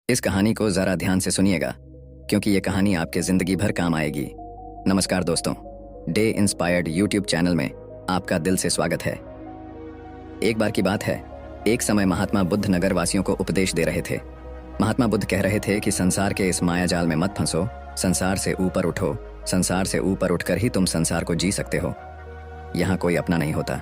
इस कहानी को ज़रा ध्यान से सुनिएगा, क्योंकि ये कहानी आपके ज़िंदगी भर काम आएगी। नमस्कार दोस्तों, डे इंस्पायर्ड यूट्यूब चैनल में आपका दिल से स्वागत है। एक बार की बात है, एक समय महात्मा बुद्ध नगर वासियों को उपदेश दे रहे थे। महात्मा बुद्ध कह रहे थे कि संसार के इस मायाजाल में मत फंसो, संसार से ऊपर उठो, संसार से ऊपर उठकर ही तुम संसार को जी सकते हो। यहाँ कोई अपना नहीं होता।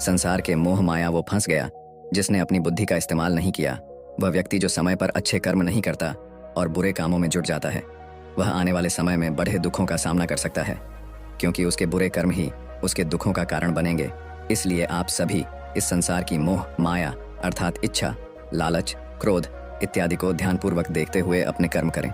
संसार के मोह माया वो फंस गया जिसने अपनी बुद्धि का इस्तेमाल नहीं किया। वह व्यक्ति जो समय पर अच्छे कर्म नहीं करता और बुरे कामों में जुट जाता है, वह आने वाले समय में बड़े दुखों का सामना कर सकता है, क्योंकि उसके बुरे कर्म ही उसके दुखों का कारण बनेंगे। इसलिए आप सभी इस संसार की मोह माया अर्थात इच्छा, लालच, क्रोध इत्यादि को ध्यानपूर्वक देखते हुए अपने कर्म करें।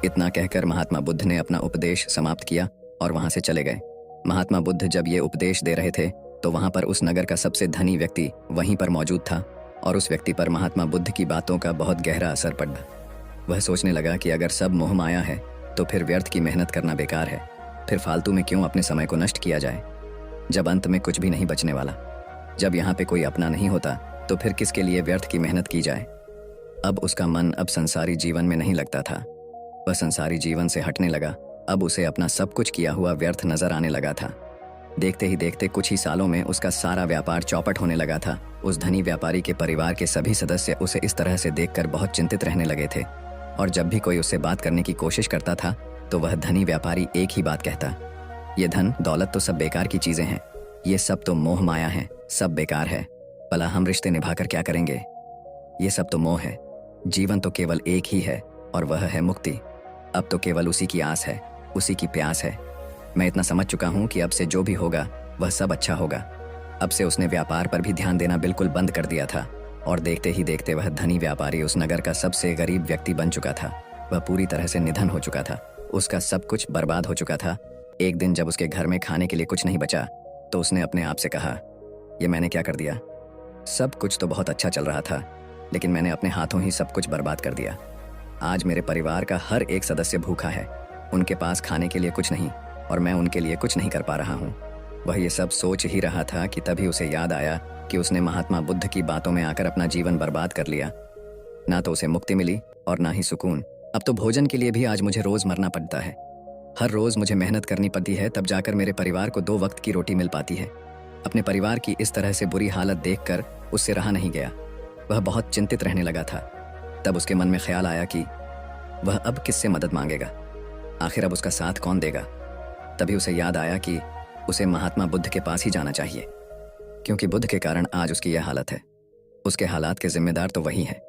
इतना कहकर महात्मा बुद्ध ने अपना उपदेश समाप्त किया और वहां से चले गए। महात्मा बुद्ध जब ये उपदेश दे रहे थे तो वहां पर उस नगर का सबसे धनी व्यक्ति वहीं पर मौजूद था और उस व्यक्ति पर महात्मा बुद्ध की बातों का बहुत गहरा असर पड़ा। वह सोचने लगा कि अगर सब मोह माया है तो फिर व्यर्थ की मेहनत करना बेकार है, फिर फालतू में क्यों अपने समय को नष्ट किया जाए, जब अंत में कुछ भी नहीं बचने वाला। जब यहाँ पे कोई अपना नहीं होता तो फिर किसके लिए व्यर्थ की मेहनत की जाए। अब उसका मन अब संसारी जीवन में नहीं लगता था। वह संसारी जीवन से हटने लगा। अब उसे अपना सब कुछ किया हुआ व्यर्थ नजर आने लगा था। देखते ही देखते कुछ ही सालों में उसका सारा व्यापार चौपट होने लगा था। उस धनी व्यापारी के परिवार के सभी सदस्य उसे इस तरह से देखकर बहुत चिंतित रहने लगे थे, और जब भी कोई उससे बात करने की कोशिश करता था तो वह धनी व्यापारी एक ही बात कहता, ये धन दौलत तो सब बेकार की चीजें हैं, ये सब तो मोह माया है, सब बेकार है, भला हम रिश्ते निभाकर क्या करेंगे, ये सब तो मोह है, जीवन तो केवल एक ही है और वह है मुक्ति। अब तो केवल उसी की आस है, उसी की प्यास है। मैं इतना समझ चुका हूँ कि अब से जो भी होगा वह सब अच्छा होगा। अब से उसने व्यापार पर भी ध्यान देना बिल्कुल बंद कर दिया था, और देखते ही देखते वह धनी व्यापारी उस नगर का सबसे गरीब व्यक्ति बन चुका था। वह पूरी तरह से निधन हो चुका था, उसका सब कुछ बर्बाद हो चुका था। एक दिन जब उसके घर में खाने के लिए कुछ नहीं बचा तो उसने अपने आप से कहा, ये मैंने क्या कर दिया। सब कुछ तो बहुत अच्छा चल रहा था, लेकिन मैंने अपने हाथों ही सब कुछ बर्बाद कर दिया। आज मेरे परिवार का हर एक सदस्य भूखा है, उनके पास खाने के लिए कुछ नहीं और मैं उनके लिए कुछ नहीं कर पा रहा हूँ। वह ये सब सोच ही रहा था कि तभी उसे याद आया कि उसने महात्मा बुद्ध की बातों में आकर अपना जीवन बर्बाद कर लिया। ना तो उसे मुक्ति मिली और ना ही सुकून। अब तो भोजन के लिए भी आज मुझे रोज मरना पड़ता है। हर रोज मुझे मेहनत करनी पड़ती है, तब जाकर मेरे परिवार को 2 वक्त की रोटी मिल पाती है। अपने परिवार की इस तरह से बुरी हालत देखकर उससे रहा नहीं गया। वह बहुत चिंतित रहने लगा था। तब उसके मन में ख्याल आया कि वह अब किससे मदद मांगेगा, आखिर अब उसका साथ कौन देगा। तभी उसे याद आया कि उसे महात्मा बुद्ध के पास ही जाना चाहिए, क्योंकि बुद्ध के कारण आज उसकी यह हालत है। उसके हालात के जिम्मेदार तो वही हैं।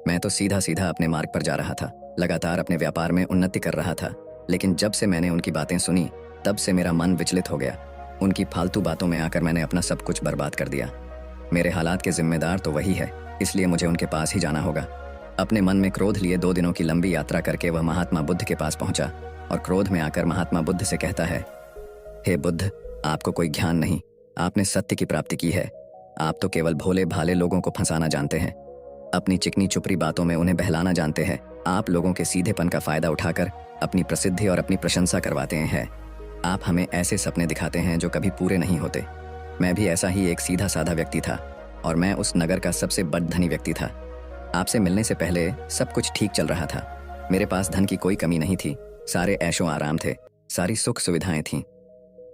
मैं तो सीधा सीधा अपने मार्ग पर जा रहा था, लगातार अपने व्यापार में उन्नति कर रहा था, लेकिन जब से मैंने उनकी बातें सुनी तब से मेरा मन विचलित हो गया। उनकी फालतू बातों में आकर मैंने अपना सब कुछ बर्बाद कर दिया। मेरे हालात के जिम्मेदार तो वही है, इसलिए मुझे उनके पास ही जाना होगा। अपने मन में क्रोध लिए 2 दिनों की लंबी यात्रा करके वह महात्मा बुद्ध के पास पहुंचा और क्रोध में आकर महात्मा बुद्ध से कहता है, हे बुद्ध, आपको कोई ज्ञान नहीं, आपने सत्य की प्राप्ति की है। आप तो केवल भोले भाले लोगों को फंसाना जानते हैं, अपनी चिकनी चुपड़ी बातों में उन्हें बहलाना जानते हैं। आप लोगों के सीधेपन का फायदा उठाकर अपनी प्रसिद्धि और अपनी प्रशंसा करवाते हैं। आप हमें ऐसे सपने दिखाते हैं जो कभी पूरे नहीं होते। मैं भी ऐसा ही एक सीधा साधा व्यक्ति था और मैं उस नगर का सबसे बड़ धनी व्यक्ति था। आपसे मिलने से पहले सब कुछ ठीक चल रहा था। मेरे पास धन की कोई कमी नहीं थी, सारे ऐशो आराम थे, सारी सुख सुविधाएं थीं।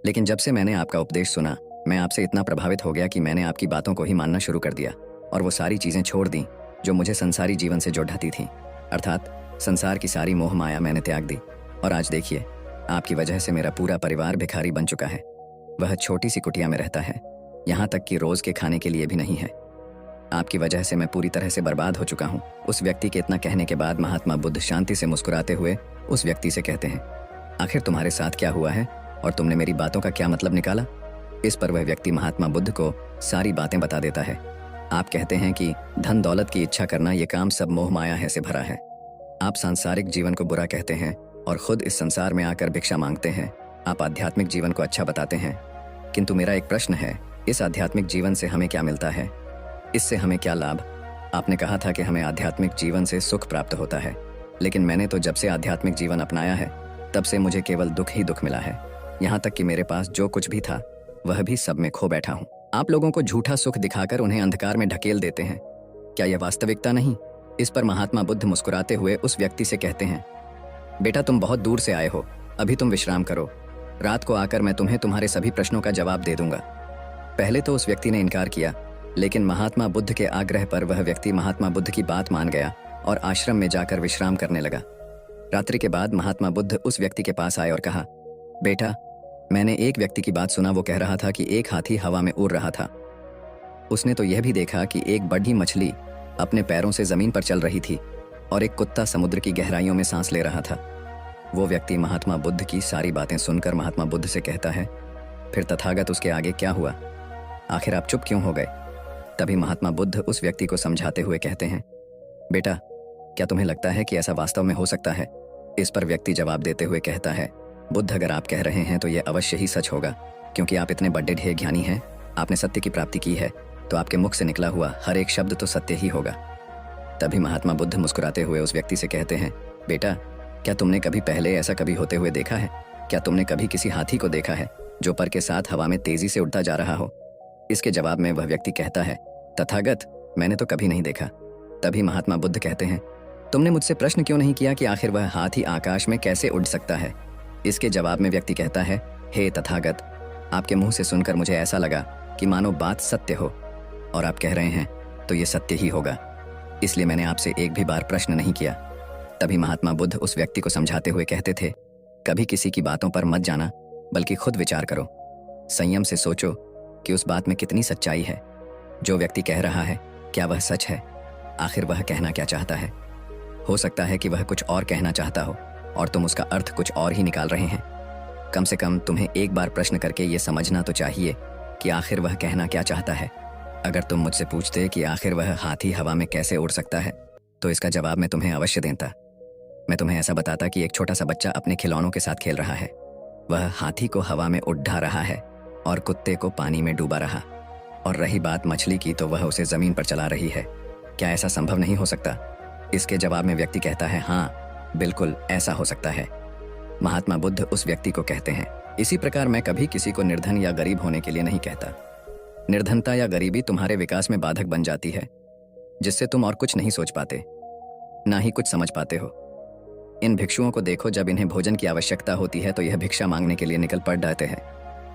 लेकिन जब से मैंने आपका उपदेश सुना, मैं आपसे इतना प्रभावित हो गया कि मैंने आपकी बातों को ही मानना शुरू कर दिया और वो सारी चीजें छोड़ दी जो मुझे संसारी जीवन से जोड़ती थीं। अर्थात संसार की सारी मोह माया मैंने त्याग दी। और आज देखिए, आपकी वजह से मेरा पूरा परिवार भिखारी बन चुका है। वह छोटी सी कुटिया में रहता है, यहाँ तक कि रोज के खाने के लिए भी नहीं है। आपकी वजह से मैं पूरी तरह से बर्बाद हो चुका हूँ। उस व्यक्ति के इतना कहने के बाद महात्मा बुद्ध शांति से मुस्कुराते हुए उस व्यक्ति से कहते हैं, आखिर तुम्हारे साथ क्या हुआ है और तुमने मेरी बातों का क्या मतलब निकाला। इस पर वह व्यक्ति महात्मा बुद्ध को सारी बातें बता देता है। आप कहते हैं कि धन दौलत की इच्छा करना ये काम सब मोह माया है से भरा है। आप सांसारिक जीवन को बुरा कहते हैं और खुद इस संसार में आकर भिक्षा मांगते हैं। आप आध्यात्मिक जीवन को अच्छा बताते हैं, किंतु मेरा एक प्रश्न है, इस आध्यात्मिक जीवन से हमें क्या मिलता है, इससे हमें क्या लाभ। आपने कहा था कि हमें आध्यात्मिक जीवन से सुख प्राप्त होता है, लेकिन मैंने तो जब से आध्यात्मिक जीवन अपनाया है तब से मुझे केवल दुख ही दुख मिला है। यहाँ तक कि मेरे पास जो कुछ भी था वह भी सब में खो बैठा हूँ। आप लोगों को झूठा सुख दिखाकर उन्हें अंधकार में ढकेल देते हैं। क्या यह वास्तविकता नहीं? इस पर महात्मा बुद्ध मुस्कुराते हुए उस व्यक्ति से कहते हैं, बेटा तुम बहुत दूर से आए हो, अभी तुम विश्राम करो, रात को आकर मैं तुम्हें तुम्हारे सभी प्रश्नों का जवाब दे दूंगा। पहले तो उस व्यक्ति ने इनकार किया, लेकिन महात्मा बुद्ध के आग्रह पर वह व्यक्ति महात्मा बुद्ध की बात मान गया और आश्रम में जाकर विश्राम करने लगा। रात्रि के बाद महात्मा बुद्ध उस व्यक्ति के पास आए और कहा, बेटा मैंने एक व्यक्ति की बात सुना, वो कह रहा था कि एक हाथी हवा में उड़ रहा था। उसने तो यह भी देखा कि एक बड़ी मछली अपने पैरों से जमीन पर चल रही थी और एक कुत्ता समुद्र की गहराइयों में सांस ले रहा था। वो व्यक्ति महात्मा बुद्ध की सारी बातें सुनकर महात्मा बुद्ध से कहता है, फिर तथागत उसके आगे क्या हुआ, आखिर आप चुप क्यों हो गए? तभी महात्मा बुद्ध उस व्यक्ति को समझाते हुए कहते हैं, बेटा क्या तुम्हें लगता है कि ऐसा वास्तव में हो सकता है? इस पर व्यक्ति जवाब देते हुए कहता है, बुद्ध अगर आप कह रहे हैं तो यह अवश्य ही सच होगा, क्योंकि आप इतने बड़े ढेर ज्ञानी हैं, आपने सत्य की प्राप्ति की है, तो आपके मुख से निकला हुआ हर एक शब्द तो सत्य ही होगा। तभी महात्मा बुद्ध मुस्कुराते हुए उस व्यक्ति से कहते हैं, बेटा क्या तुमने कभी पहले ऐसा कभी होते हुए देखा है? क्या तुमने कभी किसी हाथी को देखा है जो पर के साथ हवा में तेजी से उड़ता जा रहा हो? इसके जवाब में वह व्यक्ति कहता है, तथागत मैंने तो कभी नहीं देखा। तभी महात्मा बुद्ध कहते हैं, तुमने मुझसे प्रश्न क्यों नहीं किया कि आखिर वह हाथी आकाश में कैसे उड़ सकता है? इसके जवाब में व्यक्ति कहता है, हे तथागत, आपके मुंह से सुनकर मुझे ऐसा लगा कि मानो बात सत्य हो, और आप कह रहे हैं तो ये सत्य ही होगा, इसलिए मैंने आपसे एक भी बार प्रश्न नहीं किया। तभी महात्मा बुद्ध उस व्यक्ति को समझाते हुए कहते थे, कभी किसी की बातों पर मत जाना, बल्कि खुद विचार करो, संयम से सोचो कि उस बात में कितनी सच्चाई है। जो व्यक्ति कह रहा है क्या वह सच है? आखिर वह कहना क्या चाहता है? हो सकता है कि वह कुछ और कहना चाहता हो और तुम उसका अर्थ कुछ और ही निकाल रहे हैं। कम से कम तुम्हें एक बार प्रश्न करके ये समझना तो चाहिए कि आखिर वह कहना क्या चाहता है। अगर तुम मुझसे पूछते कि आखिर वह हाथी हवा में कैसे उड़ सकता है, तो इसका जवाब मैं तुम्हें अवश्य देता। मैं तुम्हें ऐसा बताता कि एक छोटा सा बच्चा अपने खिलौनों के साथ खेल रहा है, वह हाथी को हवा में उड़ा रहा है और कुत्ते को पानी में डूबा रहा, और रही बात मछली की तो वह उसे जमीन पर चला रही है। क्या ऐसा संभव नहीं हो सकता? इसके जवाब में व्यक्ति कहता है, हाँ बिल्कुल ऐसा हो सकता है। महात्मा बुद्ध उस व्यक्ति को कहते हैं, इसी प्रकार मैं कभी किसी को निर्धन या गरीब होने के लिए नहीं कहता। निर्धनता या गरीबी तुम्हारे विकास में बाधक बन जाती है, जिससे तुम और कुछ नहीं सोच पाते, ना ही कुछ समझ पाते हो। इन भिक्षुओं को देखो, जब इन्हें भोजन की आवश्यकता होती है तो यह भिक्षा मांगने के लिए निकल पड़ जाते हैं,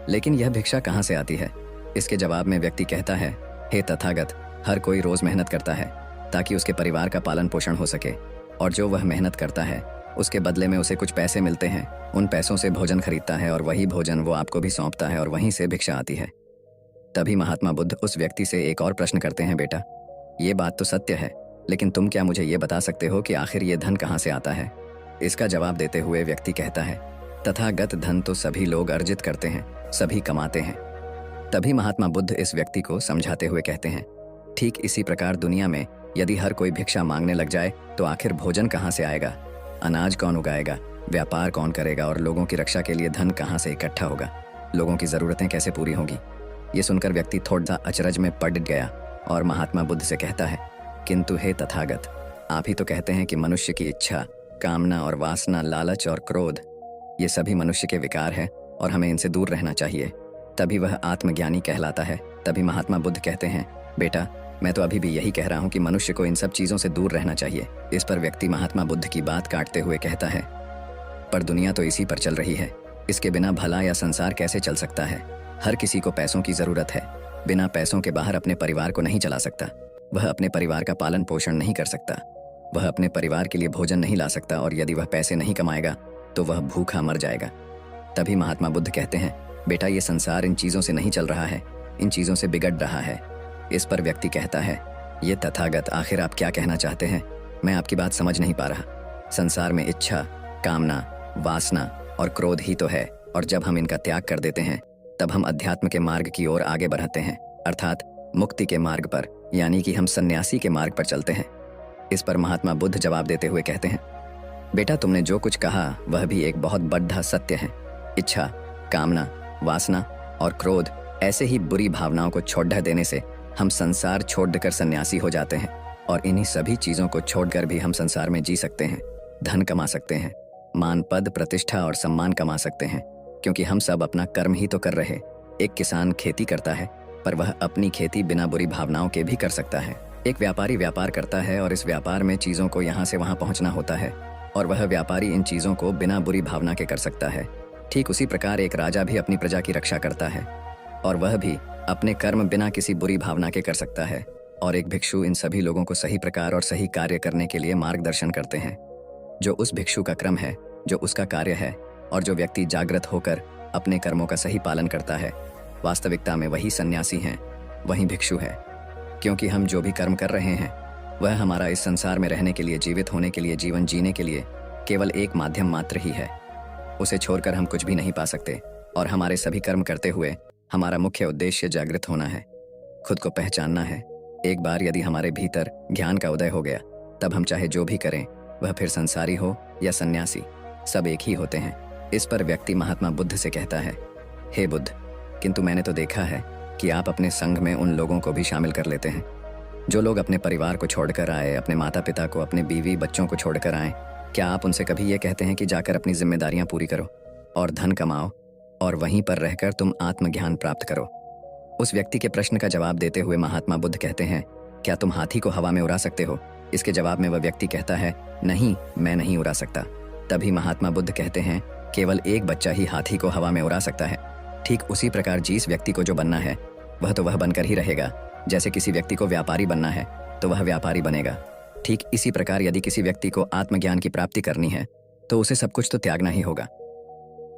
लेकिन यह भिक्षा कहाँ से आती है? इसके जवाब में व्यक्ति कहता है, हे तथागत, हर कोई रोज मेहनत करता है ताकि उसके परिवार का पालन पोषण हो सके, और जो वह मेहनत करता है उसके बदले में उसे कुछ पैसे मिलते हैं। उन पैसों से भोजन खरीदता है और वही भोजन वो आपको भी सौंपता है, और वहीं से भिक्षा आती है। तभी महात्मा बुद्ध उस व्यक्ति से एक और प्रश्न करते हैं, बेटा ये बात तो सत्य है, लेकिन तुम क्या मुझे ये बता सकते हो कि आखिर ये धन कहाँ से आता है? इसका जवाब देते हुए व्यक्ति कहता है, तथागत धन तो सभी लोग अर्जित करते हैं, सभी कमाते हैं। तभी महात्मा बुद्ध इस व्यक्ति को समझाते हुए कहते हैं, ठीक इसी प्रकार दुनिया में यदि हर कोई भिक्षा मांगने लग जाए तो आखिर भोजन कहाँ से आएगा? अनाज कौन उगाएगा? व्यापार कौन करेगा? और लोगों की रक्षा के लिए धन कहाँ से इकट्ठा होगा? लोगों की जरूरतें कैसे पूरी होगी? ये सुनकर व्यक्ति थोड़ा अचरज में पड़ गया और महात्मा बुद्ध से कहता है, किंतु हे तथागत, आप ही तो कहते हैं कि मनुष्य की इच्छा, कामना और वासना, लालच और क्रोध, ये सभी मनुष्य के विकार है और हमें इनसे दूर रहना चाहिए, तभी वह आत्मज्ञानी कहलाता है। तभी महात्मा बुद्ध कहते हैं, बेटा मैं तो अभी भी यही कह रहा हूँ कि मनुष्य को इन सब चीजों से दूर रहना चाहिए। इस पर व्यक्ति महात्मा बुद्ध की बात काटते हुए कहता है, पर दुनिया तो इसी पर चल रही है, इसके बिना भला या संसार कैसे चल सकता है? हर किसी को पैसों की जरूरत है, बिना पैसों के बाहर अपने परिवार को नहीं चला सकता, वह अपने परिवार का पालन पोषण नहीं कर सकता, वह अपने परिवार के लिए भोजन नहीं ला सकता, और यदि वह पैसे नहीं कमाएगा तो वह भूखा मर जाएगा। तभी महात्मा बुद्ध कहते हैं, बेटा ये संसार इन चीजों से नहीं चल रहा है, इन चीजों से बिगड़ रहा है। इस पर व्यक्ति कहता है, ये तथागत आखिर आप क्या कहना चाहते हैं? मैं आपकी बात समझ नहीं पा रहा। संसार में इच्छा, कामना, वासना और क्रोध ही तो है, और जब हम इनका त्याग कर देते हैं तब हम अध्यात्म के मार्ग की ओर आगे बढ़ते हैं, अर्थात मुक्ति के मार्ग पर, यानी कि हम सन्यासी के मार्ग पर चलते हैं। इस पर महात्मा बुद्ध जवाब देते हुए कहते हैं, बेटा तुमने जो कुछ कहा वह भी एक बहुत बड़ा सत्य है। इच्छा, कामना, वासना और क्रोध ऐसे ही बुरी भावनाओं को छोड़ देने से हम संसार छोड़कर सन्यासी हो जाते हैं, और इन्हीं सभी चीजों को छोड़कर भी हम संसार में जी सकते हैं, धन कमा सकते हैं, मान, पद, प्रतिष्ठा और सम्मान कमा सकते हैं, क्योंकि हम सब अपना कर्म ही तो कर रहे। एक किसान खेती करता है, पर वह अपनी खेती बिना बुरी भावनाओं के भी कर सकता है। एक व्यापारी व्यापार करता है और इस व्यापार में चीजों को यहाँ से वहां पहुंचना होता है और वह व्यापारी इन चीजों को बिना बुरी भावना के कर सकता है। ठीक उसी प्रकार एक राजा भी अपनी प्रजा की रक्षा करता है और वह भी अपने कर्म बिना किसी बुरी भावना के कर सकता है। और एक भिक्षु इन सभी लोगों को सही प्रकार और सही कार्य करने के लिए मार्गदर्शन करते हैं। जो उस भिक्षु का क्रम है, जो उसका कार्य है, और जो व्यक्ति जागृत होकर अपने कर्मों का सही पालन करता है, वास्तविकता में वही सन्यासी हैं, वही भिक्षु है। क्योंकि हम जो भी कर्म कर रहे हैं वह हमारा इस संसार में रहने के लिए, जीवित होने के लिए, जीवन जीने के लिए केवल एक माध्यम मात्र ही है। उसे छोड़कर हम कुछ भी नहीं पा सकते और हमारे सभी कर्म करते हुए हमारा मुख्य उद्देश्य जागृत होना है, खुद को पहचानना है। एक बार यदि हमारे भीतर ज्ञान का उदय हो गया तब हम चाहे जो भी करें, वह फिर संसारी हो या सन्यासी, सब एक ही होते हैं। इस पर व्यक्ति महात्मा बुद्ध से कहता है, हे बुद्ध, किंतु मैंने तो देखा है कि आप अपने संघ में उन लोगों को भी शामिल कर लेते हैं जो लोग अपने परिवार को छोड़कर आए, अपने माता पिता को, अपने बीवी बच्चों को छोड़कर आए। क्या आप उनसे कभी ये कहते हैं कि जाकर अपनी जिम्मेदारियां पूरी करो और धन कमाओ और वहीं पर रहकर तुम आत्मज्ञान प्राप्त करो? उस व्यक्ति के प्रश्न का जवाब देते हुए महात्मा बुद्ध कहते हैं, क्या तुम हाथी को हवा में उड़ा सकते हो? इसके जवाब में वह व्यक्ति कहता है, नहीं, मैं नहीं उड़ा सकता। तभी महात्मा बुद्ध कहते हैं, केवल एक बच्चा ही हाथी को हवा में उड़ा सकता है। ठीक उसी प्रकार जिस व्यक्ति को जो बनना है वह तो वह बनकर ही रहेगा। जैसे किसी व्यक्ति को व्यापारी बनना है तो वह व्यापारी बनेगा। ठीक इसी प्रकार यदि किसी व्यक्ति को आत्मज्ञान की प्राप्ति करनी है तो उसे सब कुछ तो त्यागना ही होगा।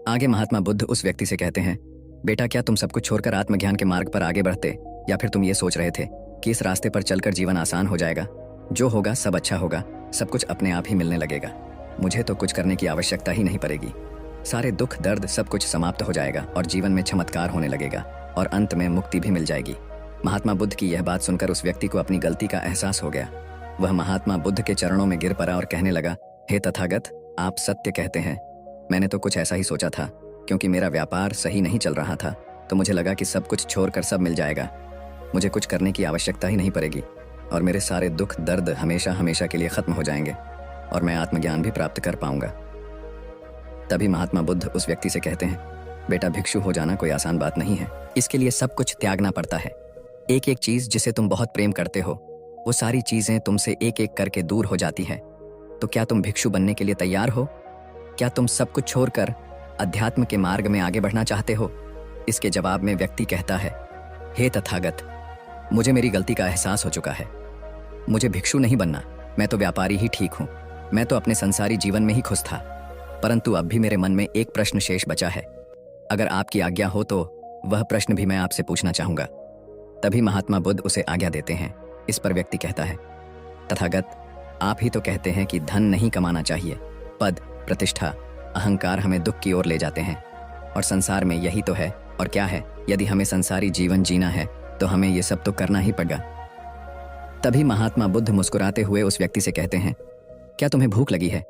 आगे महात्मा बुद्ध उस व्यक्ति से कहते हैं, बेटा, क्या तुम सब कुछ छोड़कर आत्मज्ञान के मार्ग पर आगे बढ़ते, या फिर तुम ये सोच रहे थे कि इस रास्ते पर चलकर जीवन आसान हो जाएगा, जो होगा सब अच्छा होगा, सब कुछ अपने आप ही मिलने लगेगा, मुझे तो कुछ करने की आवश्यकता ही नहीं पड़ेगी, सारे दुख दर्द सब कुछ समाप्त हो जाएगा और जीवन में चमत्कार होने लगेगा और अंत में मुक्ति भी मिल जाएगी। महात्मा बुद्ध की यह बात सुनकर उस व्यक्ति को अपनी गलती का एहसास हो गया। वह महात्मा बुद्ध के चरणों में गिर पड़ा और कहने लगा, हे तथागत, आप सत्य कहते हैं। मैंने तो कुछ ऐसा ही सोचा था, क्योंकि मेरा व्यापार सही नहीं चल रहा था तो मुझे लगा कि सब कुछ छोड़कर सब मिल जाएगा, मुझे कुछ करने की आवश्यकता ही नहीं पड़ेगी और मेरे सारे दुख दर्द हमेशा हमेशा के लिए खत्म हो जाएंगे और मैं आत्मज्ञान भी प्राप्त कर पाऊंगा। तभी महात्मा बुद्ध उस व्यक्ति से कहते हैं, बेटा, भिक्षु हो जाना कोई आसान बात नहीं है। इसके लिए सब कुछ त्यागना पड़ता है। एक एक चीज जिसे तुम बहुत प्रेम करते हो, वो सारी चीजें तुमसे एक एक करके दूर हो जाती हैं। तो क्या तुम भिक्षु बनने के लिए तैयार हो? क्या तुम सब कुछ छोड़कर अध्यात्म के मार्ग में आगे बढ़ना चाहते हो? इसके जवाब में व्यक्ति कहता है, हे तथागत, मुझे मेरी गलती का एहसास हो चुका है। मुझे भिक्षु नहीं बनना, मैं तो व्यापारी ही ठीक हूँ। मैं तो अपने संसारी जीवन में ही खुश था, परंतु अब भी मेरे मन में एक प्रश्न शेष बचा है। अगर आपकी आज्ञा हो तो वह प्रश्न भी मैं आपसे पूछना चाहूंगा। तभी महात्मा बुद्ध उसे आज्ञा देते हैं। इस पर व्यक्ति कहता है, तथागत, आप ही तो कहते हैं कि धन नहीं कमाना चाहिए, पद, प्रतिष्ठा, अहंकार हमें दुख की ओर ले जाते हैं और संसार में यही तो है। और क्या है, यदि हमें संसारी जीवन जीना है तो हमें ये सब तो करना ही पड़ेगा। तभी महात्मा बुद्ध मुस्कुराते हुए उस व्यक्ति से कहते हैं, क्या तुम्हें भूख लगी है?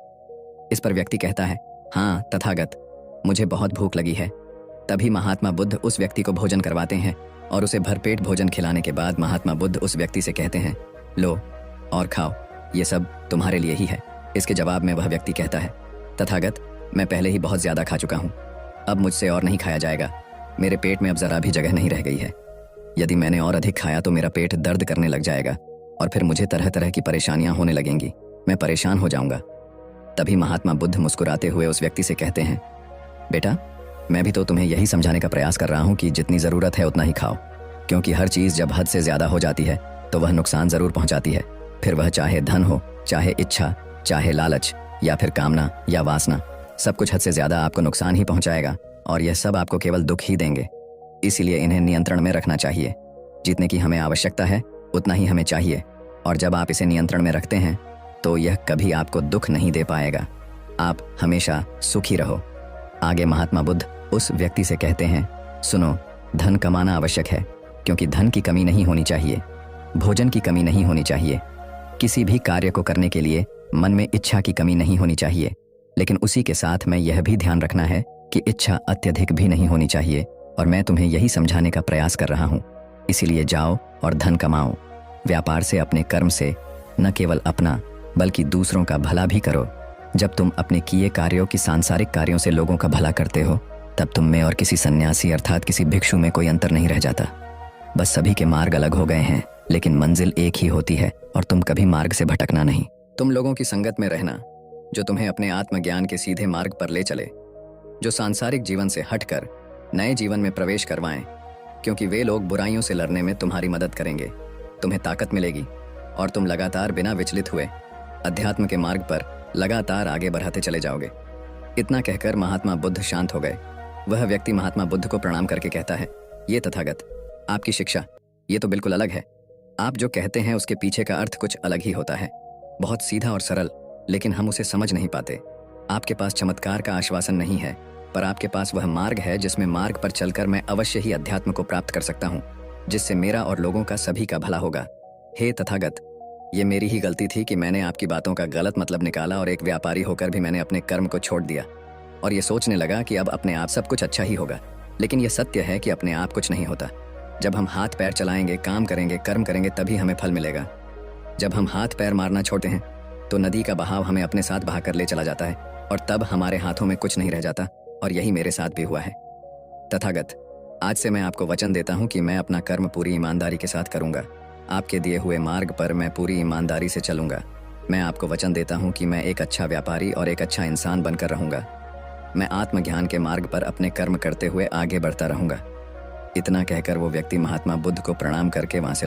इस पर व्यक्ति कहता है, हाँ तथागत, मुझे बहुत भूख लगी है। तभी महात्मा बुद्ध उस व्यक्ति को भोजन करवाते हैं और उसे भरपेट भोजन खिलाने के बाद महात्मा बुद्ध उस व्यक्ति से कहते हैं, लो और खाओ, ये सब तुम्हारे लिए ही है। इसके जवाब में वह व्यक्ति कहता है, तथागत, मैं पहले ही बहुत ज्यादा खा चुका हूँ, अब मुझसे और नहीं खाया जाएगा। मेरे पेट में अब जरा भी जगह नहीं रह गई है। यदि मैंने और अधिक खाया तो मेरा पेट दर्द करने लग जाएगा और फिर मुझे तरह तरह की परेशानियां होने लगेंगी, मैं परेशान हो जाऊंगा। तभी महात्मा बुद्ध मुस्कुराते हुए उस व्यक्ति से कहते हैं, बेटा, मैं भी तो तुम्हें यही समझाने का प्रयास कर रहा हूँ कि जितनी ज़रूरत है उतना ही खाओ, क्योंकि हर चीज़ जब हद से ज़्यादा हो जाती है तो वह नुकसान ज़रूर पहुँचाती है। फिर वह चाहे धन हो, चाहे इच्छा, चाहे लालच या फिर कामना या वासना, सब कुछ हद से ज़्यादा आपको नुकसान ही पहुँचाएगा और यह सब आपको केवल दुख ही देंगे। इसीलिए इन्हें नियंत्रण में रखना चाहिए। जितने की हमें आवश्यकता है उतना ही हमें चाहिए, और जब आप इसे नियंत्रण में रखते हैं तो यह कभी आपको दुख नहीं दे पाएगा। आप हमेशा सुखी रहो। आगे महात्मा बुद्ध उस व्यक्ति से कहते हैं, सुनो, धन कमाना आवश्यक है, क्योंकि धन की कमी नहीं होनी चाहिए, भोजन की कमी नहीं होनी चाहिए, किसी भी कार्य को करने के लिए मन में इच्छा की कमी नहीं होनी चाहिए। लेकिन उसी के साथ में यह भी ध्यान रखना है कि इच्छा अत्यधिक भी नहीं होनी चाहिए, और मैं तुम्हें यही समझाने का प्रयास कर रहा हूँ। इसीलिए जाओ और धन कमाओ। व्यापार से, अपने कर्म से न केवल अपना बल्कि दूसरों का भला भी करो। जब तुम अपने किए कार्यों की सांसारिक कार्यों से लोगों का भला करते हो, तब तुम में और किसी सन्यासी अर्थात किसी भिक्षु में कोई अंतर नहीं रह जाता। बस सभी के मार्ग अलग हो गए हैं। लेकिन मंजिल एक ही होती है और तुम कभी मार्ग से भटकना नहीं। तुम लोगों की संगत में रहना जो तुम्हें अपने आत्मज्ञान के सीधे मार्ग पर ले चले, जो सांसारिक जीवन से हटकर नए जीवन में प्रवेश करवाएं, क्योंकि वे लोग बुराइयों से लड़ने में तुम्हारी मदद करेंगे। तुम्हें ताकत मिलेगी और तुम लगातार बिना विचलित हुए अध्यात्म के मार्ग पर लगातार आगे बढ़ाते चले जाओगे। इतना कहकर महात्मा बुद्ध शांत हो गए। वह व्यक्ति महात्मा बुद्ध को प्रणाम करके कहता है, ये तथागत, आपकी शिक्षा ये तो बिल्कुल अलग है। आप जो कहते हैं उसके पीछे का अर्थ कुछ अलग ही होता है, बहुत सीधा और सरल, लेकिन हम उसे समझ नहीं पाते। आपके पास चमत्कार का आश्वासन नहीं है, पर आपके पास वह मार्ग है जिसमें मार्ग पर चलकर मैं अवश्य ही अध्यात्म को प्राप्त कर सकता हूँ, जिससे मेरा और लोगों का सभी का भला होगा। हे तथागत, ये मेरी ही गलती थी कि मैंने आपकी बातों का गलत मतलब निकाला और एक व्यापारी होकर भी मैंने अपने कर्म को छोड़ दिया और ये सोचने लगा कि अब अपने आप सब कुछ अच्छा ही होगा। लेकिन यह सत्य है कि अपने आप कुछ नहीं होता। जब हम हाथ पैर चलाएंगे, काम करेंगे, कर्म करेंगे, तभी हमें फल मिलेगा। जब हम हाथ पैर मारना छोड़ते हैं तो नदी का बहाव हमें अपने साथ बहा कर ले चला जाता है और तब हमारे हाथों में कुछ नहीं रह जाता, और यही मेरे साथ भी हुआ है। तथागत, आज से मैं आपको वचन देता हूँ कि मैं अपना कर्म पूरी ईमानदारी के साथ करूँगा। आपके दिए हुए मार्ग पर मैं पूरी ईमानदारी से चलूँगा। मैं आपको वचन देता हूँ कि मैं एक अच्छा व्यापारी और एक अच्छा इंसान बनकर रहूँगा। मैं आत्मज्ञान के मार्ग पर अपने कर्म करते हुए आगे बढ़ता रहूँगा। इतना कहकर वो व्यक्ति महात्मा बुद्ध को प्रणाम करके वहाँ से